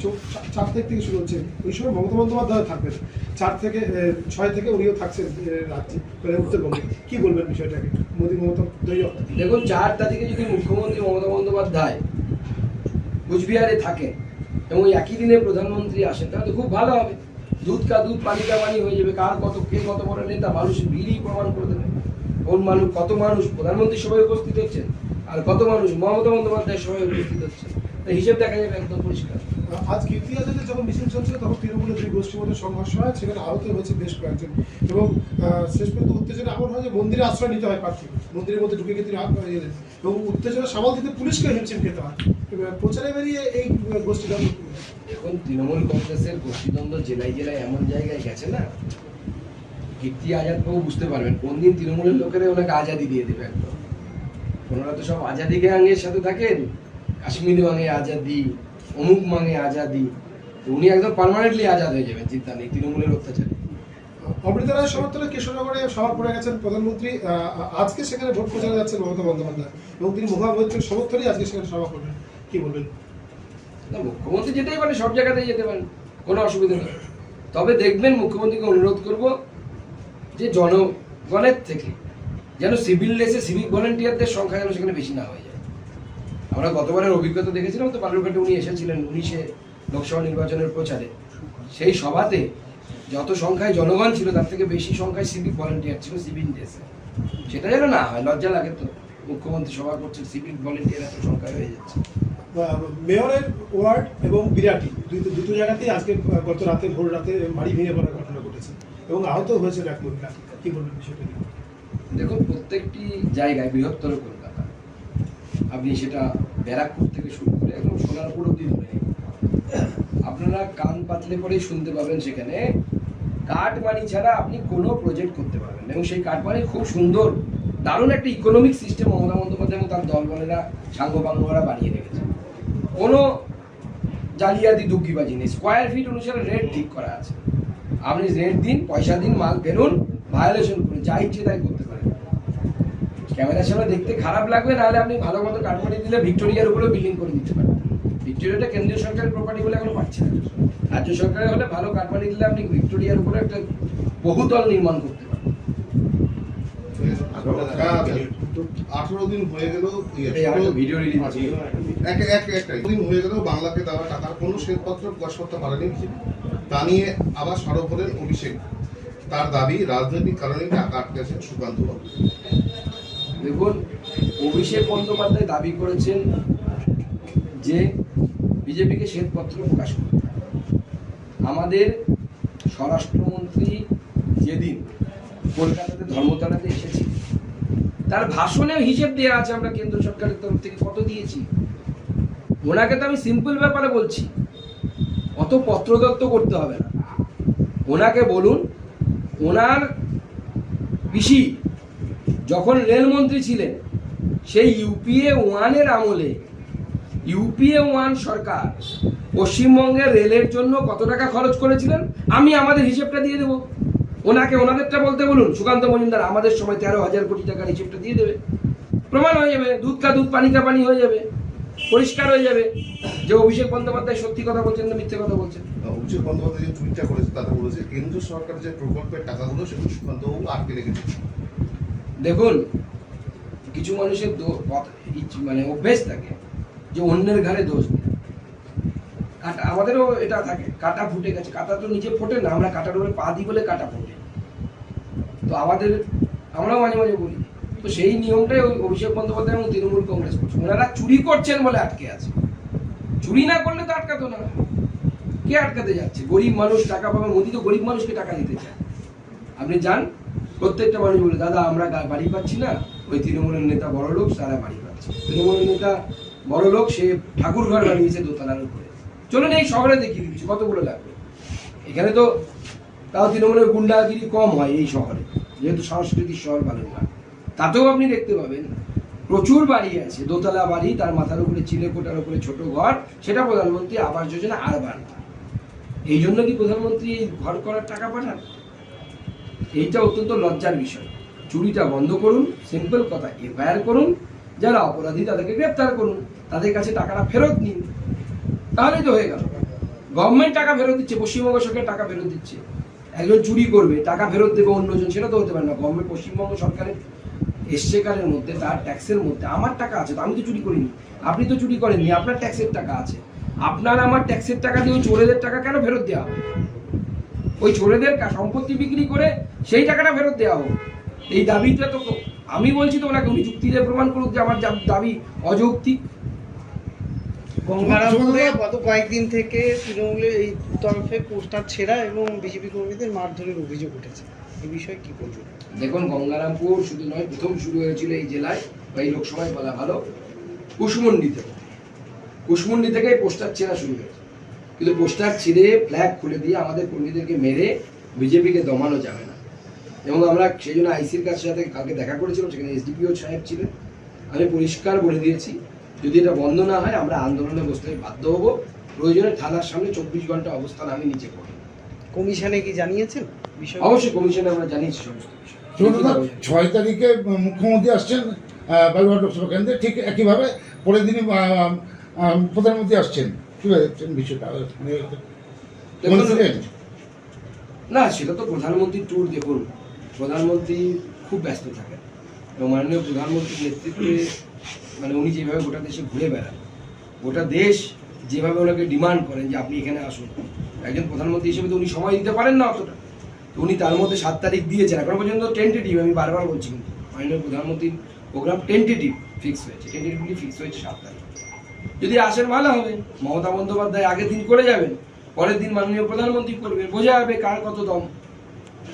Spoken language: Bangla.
4 তারিখ থেকে শুরু হচ্ছে, ওই সময় মমতা বন্দ্যোপাধ্যায় থাকবেন 4 থেকে 6 থেকে উনিও থাকছেন রাজ্যে, মানে উত্তরবঙ্গে। কি বলবেন বিষয়টাকে, মোদী মমতা দলীয়? দেখুন, 4 তারিখে যদি মুখ্যমন্ত্রী মমতা বন্দ্যোপাধ্যায় কুচবিহারে থাকেন এবং একই দিনে প্রধানমন্ত্রী আসেন, তাহলে খুব ভালো হবে। দুধ কা দুধ পানি কা পানি হয়ে যাবে। কে কত বড় নেতা, মানুষের ভিড়ই প্রমাণ করে দেবে। কত মানুষ প্রধানমন্ত্রী সভায় উপস্থিত হচ্ছেন আর কত মানুষ মমতা বন্দ্যোপাধ্যায় সভায় উপস্থিত হচ্ছেন, হিসেব দেখা যাবে একদম পরিষ্কার। আজ কীর্তি আজাদের যখন মিছিল চলছিল তখন তৃণমূলের দুই গোষ্ঠীর মধ্যে সংঘর্ষ হয়, সেখানে আহত হয়েছে বেশ কয়েকজন, এবং শেষ পর্যন্ত উত্তেজনা এমন হয় যে মন্দিরে আশ্রয় নিতে হয় প্রার্থী, মন্দিরের মধ্যে ঢুকে গেতে এবং উত্তেজনা সামাল দিতে পুলিশকে হিমশিম খেতে হয়। প্রচারে বেরিয়ে এই গোষ্ঠীদ্বন্দ্ব। এখন তৃণমূল কংগ্রেসের গোষ্ঠীদ্বন্দ্ব জেলায় জেলায় এমন জায়গায় গেছে না, কীর্তি আজাদ বাবু বুঝতে পারবেন কোন দিন তৃণমূলের লোকেরা ওনাকে আজাদি দিয়ে দেবে। একদম ওনারা তো সব আজাদি গ্যাংয়ের সাথে থাকেন, কাশ্মীর মাঙে আজাদি, অমুক মাঙে আজাদি। উনি একদম পার্মানেন্টলি আজাদ হয়ে যাবেন, চিন্তা নেই তৃণমূলের অত্যাচারে। অমৃতা রায়ের সমর্থনে কৃষ্ণনগরে সভা করে গেছেন প্রধানমন্ত্রী, আজকে সেখানে ভোট প্রচারে যাচ্ছেন মমতা বন্দ্যোপাধ্যায়, এবং তিনি মহামৈত্রীর সমর্থনই আজকে সেখানে সভা করবেন। কি বলবেন? না, মুখ্যমন্ত্রী যেতেই পারে, সব জায়গাতেই যেতে পারেন, কোনো অসুবিধা নেই। তবে দেখবেন, মুখ্যমন্ত্রীকে অনুরোধ করব যে জনগণের থেকে যেন সিভিল ড্রেসে সিভিক ভলেন্টিয়ারদের সংখ্যা যেন সেখানে বেশি না হয়ে যায়। আমরা গতবারের অভিজ্ঞতা দেখেছিলাম তো, বালুরঘাটে উনি এসেছিলেন 19-এ লোকসভা নির্বাচনের প্রচারে। সেই সভাতে যত সংখ্যায় জনগণ ছিল তার থেকে বেশি সংখ্যায় সিভিক ভলেন্টিয়ার ছিল সিভিল ড্রেসে। সেটা যেন না হয়, লজ্জা লাগে তো, মুখ্যমন্ত্রী সভা করছেন, সিভিক ভলেন্টিয়ার এত সংখ্যায় হয়ে যাচ্ছে। মেয়রের ওয়ার্ড এবং বিরাটি দুটো জায়গাতেই আজকে গত রাতে ভোর রাতে বাড়ি ভেঙে পড়ার ঘটনা ঘটেছে এবং আহত হয়েছে এক মহিলা। কি বলবেন বিষয়টা? দেখুন, প্রত্যেকটি জায়গায়, বৃহত্তর কলকাতা, আপনি সেটা ব্যারাকপুর থেকে শুরু করে একদম সোনারপুর অব্দি ধরে আপনারা কান পাতলে পরেই শুনতে পাবেন সেখানে কাটমানি ছাড়া আপনি কোনো প্রজেক্ট করতে পারবেন না। এবং সেই কাটমানি খুব সুন্দর, দারুণ একটা ইকোনমিক সিস্টেম মমতা বন্দ্যোপাধ্যায় এবং তার দলবলেরা সাঙ্গপাঙ্গরা বানিয়ে রেখেছে। কোনো জালিয়াতি দুঃখিবাজি নেই, স্কোয়ার ফিট অনুসারে রেট ঠিক করা আছে। আপনি রেট দিন, পয়সা দিন, মাল ফেরুন, ভায়োলেশন করুন, যা ইচ্ছে তাই করতে পারেন। ক্যামেরার সামনে দেখতে খারাপ লাগবে, নাহলে আপনি ভালো মতো কাটমানি দিলে ভিক্টোরিয়ার উপরেও বিল্ডিং করে দিতে পারেন। ভিক্টোরিয়াটা কেন্দ্রীয় সরকারের প্রপার্টি বলে এখনো পাচ্ছে না। রাজ্য সরকারের হলে ভালো কাটমানি দিলে আপনি ভিক্টোরিয়ার উপরে একটা বহুতল নির্মাণ করতে পারেন। 18 দিন হয়ে গেল ভিডিও রিলিজ দিন হয়ে গেল বাংলাকে দেওয়া টাকার কোনো শ্বেতপত্র প্রকাশ করতে পারেনি। তা নিয়ে আবার সরব হলেন অভিষেক। তার দাবি রাজনৈতিক কারণে টাকা আটকেছেন সুকান্ত বাবু। দেখুন, অভিষেক বন্দ্যোপাধ্যায় দাবি করেছেন যে বিজেপিকে শ্বেতপত্র প্রকাশ করতে হবে। আমাদের স্বরাষ্ট্রমন্ত্রী যেদিন কলকাতাতে ধর্মতলাতে এসেছি, তার ভাষণেও হিসেব দেওয়া আছে আমরা কেন্দ্র সরকারের তরফ থেকে কত দিয়েছি। ওনাকে তো আমি সিম্পল ব্যাপারে বলছি, অত পত্রদত্ত করতে হবে না। ওনাকে বলুন, ওনার পিসি যখন রেলমন্ত্রী ছিলেন, সেই ইউপিএ 1-এর আমলে ইউপিএ 1 সরকার পশ্চিমবঙ্গের রেলের জন্য কত টাকা খরচ করেছিলেন, আমি আমাদের হিসেবটা দিয়ে দেবো। ওনাকে ওনাদেরটা বলতে বলুন। সুকান্ত মজুমদার আমাদের সময় 13,000 কোটি টাকার হিসেবটা দিয়ে দেবে, প্রমাণ হয়ে যাবে, দুধ কা দুধ পানি কা পানি হয়ে যাবে, পরিষ্কার হয়ে যাবে যে অভিষেক বন্দ্যোপাধ্যায় সত্যি কথা বলছেন না মিথ্যে কথা বলছেন। অভিষেক বন্দ্যোপাধ্যায় যে টুইটটা করেছে তাতে বলেছে কেন্দ্র সরকার যে প্রকল্পের টাকাগুলো সেগুলো সুকান্ত বাবু আটকে রেখেছে। দেখুন, কিছু মানুষের মানে অভ্যেস থাকে যে অন্যের ঘাড়ে দোষ দেয়। কাটা আমাদেরও এটা থাকে, কাটা ফুটে গেছে, কাটা তো নিজে ফোটে না, আমরা কাটার উপরে পা দিই বলে কাটা ফোটে। তো আমরাও মাঝে মাঝে বলি, তো সেই নিয়মটাই অভিষেক বন্দ্যোপাধ্যায় এবং তৃণমূল কংগ্রেস করছে। ওনারা চুরি করছেন বলে আটকে আছে, চুরি না করলে তো আটকাতো না। কে আটকাতে যাচ্ছে? গরিব মানুষ টাকা পাবে, মোদি তো গরিব মানুষকে টাকা দিতে চায়। আপনি যান, প্রত্যেকটা মানুষ বলে দাদা আমরা বাড়ি পাচ্ছি না, ওই তৃণমূলের নেতা বড় লোক, তারা বাড়ি পাচ্ছে। তৃণমূলের নেতা বড় লোক, সে ঠাকুর ঘর বানিয়েছে দোতলার উপরে। চলুন এই শহরে দেখিয়ে দিচ্ছি কতগুলো লাগবে। এখানে তো তাও তৃণমূলের গুন্ডাগিরি কম হয় এই শহরে, যেহেতু সংস্কৃতির শহর বালুরঘাট। তাতেও আপনি দেখতে পাবেন প্রচুর বাড়ি আছে, দোতলা বাড়ি, তার মাথার উপরে চিলেকোটার উপরে ছোট ঘর, সেটা প্রধানমন্ত্রী আবাস যোজনা আরবান। এই জন্য কি প্রধানমন্ত্রী এই ঘর করার টাকা পাঠান? এইটা অত্যন্ত লজ্জার বিষয়। চুরিটা বন্ধ করুন, সিম্পল কথা, এফআইআর করুন, যারা অপরাধী তাদেরকে গ্রেপ্তার করুন, তাদের কাছে টাকাটা ফেরত নিন, তাহলেই তো হয়ে গেল। গভর্নমেন্ট টাকা ফেরত দিচ্ছে, পশ্চিমবঙ্গ সরকার টাকা ফেরত দিচ্ছে। একজন চুরি করবে, টাকা ফেরত দেবে অন্যজন, সেটা তো হতে পারে না। গভর্নমেন্ট পশ্চিমবঙ্গ সরকারের এসছে কারের মধ্যে, তার ট্যাক্সের মধ্যে আমার টাকা আছে, তো আমি তো চুরি করিনি, আপনি তো চুরি করেননি, আপনার ট্যাক্সের টাকা আছে। আপনার আমার ট্যাক্সের টাকা দিয়ে ওই চোরেদের টাকা কেন ফেরত দেওয়া হবে? ওই চোরেদের সম্পত্তি বিক্রি করে সেই টাকাটা ফেরত দেওয়া হোক। এই দাবিটা তো আমি বলছি তো ওনাকে, উনি যুক্তি দিয়ে প্রমাণ করুক যে আমার দাবি অযৌক্তিক। গঙ্গারামপুরে গত কয়েকদিন থেকে তৃণমূলের এই তরফে পোস্টার ছেঁড়া এবং বিজেপি কর্মীদের মারধরের অভিযোগ উঠেছে, এই বিষয়ে কি বলবেন? দেখুন, গঙ্গারামপুর শুধু নয়, প্রথম শুরু হয়েছিল এই জেলায় বা এই লোকসভায় বলা ভালো কুশমন্ডি থেকে। কুশমন্ডি থেকে পোস্টার ছেঁড়া শুরু হয়েছে, কিন্তু পোস্টার ছিঁড়ে ফ্ল্যাগ খুলে দিয়ে আমাদের কর্মীদেরকে মেরে বিজেপিকে দমানো যাবে না। এবং আমরা সেই জন্য আইসির কাছে সাথে কালকে দেখা করেছিলাম, সেখানে এসডিপিও সাহেব ছিলেন। আমি পরিষ্কার বলে দিয়েছি, যদি এটা বন্ধ না হয় আমরা আন্দোলনে বসতে বাধ্য হব। প্রয়োজনে থানার সামনে 24 ঘন্টা অবস্থান আমি নিচে করব। কমিশনে কি জানিয়েছেন বিষয়? অবশ্যই কমিশনে আমরা জানিয়েছি সমস্ত বিষয়। 6 তারিখে মুখ্যমন্ত্রী আসছেন বালুরঘাট লোকসভা কেন্দ্রে, ঠিক একইভাবে পরের দিনই প্রধানমন্ত্রী আসছেন, কিভাবে দেখছেন বিষয়টা? দেখুন, না সেটা তো প্রধানমন্ত্রীর ট্যুর। দেখুন, প্রধানমন্ত্রী খুব ব্যস্ত থাকেন এবং মাননীয় প্রধানমন্ত্রীর নেতৃত্বে মানে উনি যেভাবে গোটা দেশে ঘুরে বেড়ান, গোটা দেশ যেভাবে ওনাকে ডিমান্ড করেন যে আপনি এখানে আসুন, একজন প্রধানমন্ত্রী হিসেবে তো উনি সময় দিতে পারেন না অতটা। তো উনি তার মধ্যে 7 তারিখ দিয়েছেন, এখনো পর্যন্ত টেন্টেটিভ, আমি বারবার বলছি, কিন্তু মাননীয় প্রধানমন্ত্রীর প্রোগ্রাম টেন্টেটিভ ফিক্স হয়েছে, টেন্টেটিভলি ফিক্স হয়েছে 7 তারিখ। যদি আসেন ভালো হবে। মমতা বন্দ্যোপাধ্যায় আগের দিন করে যাবেন, পরের দিন মাননীয় প্রধানমন্ত্রী করবেন, বোঝা যাবে কার কত দম।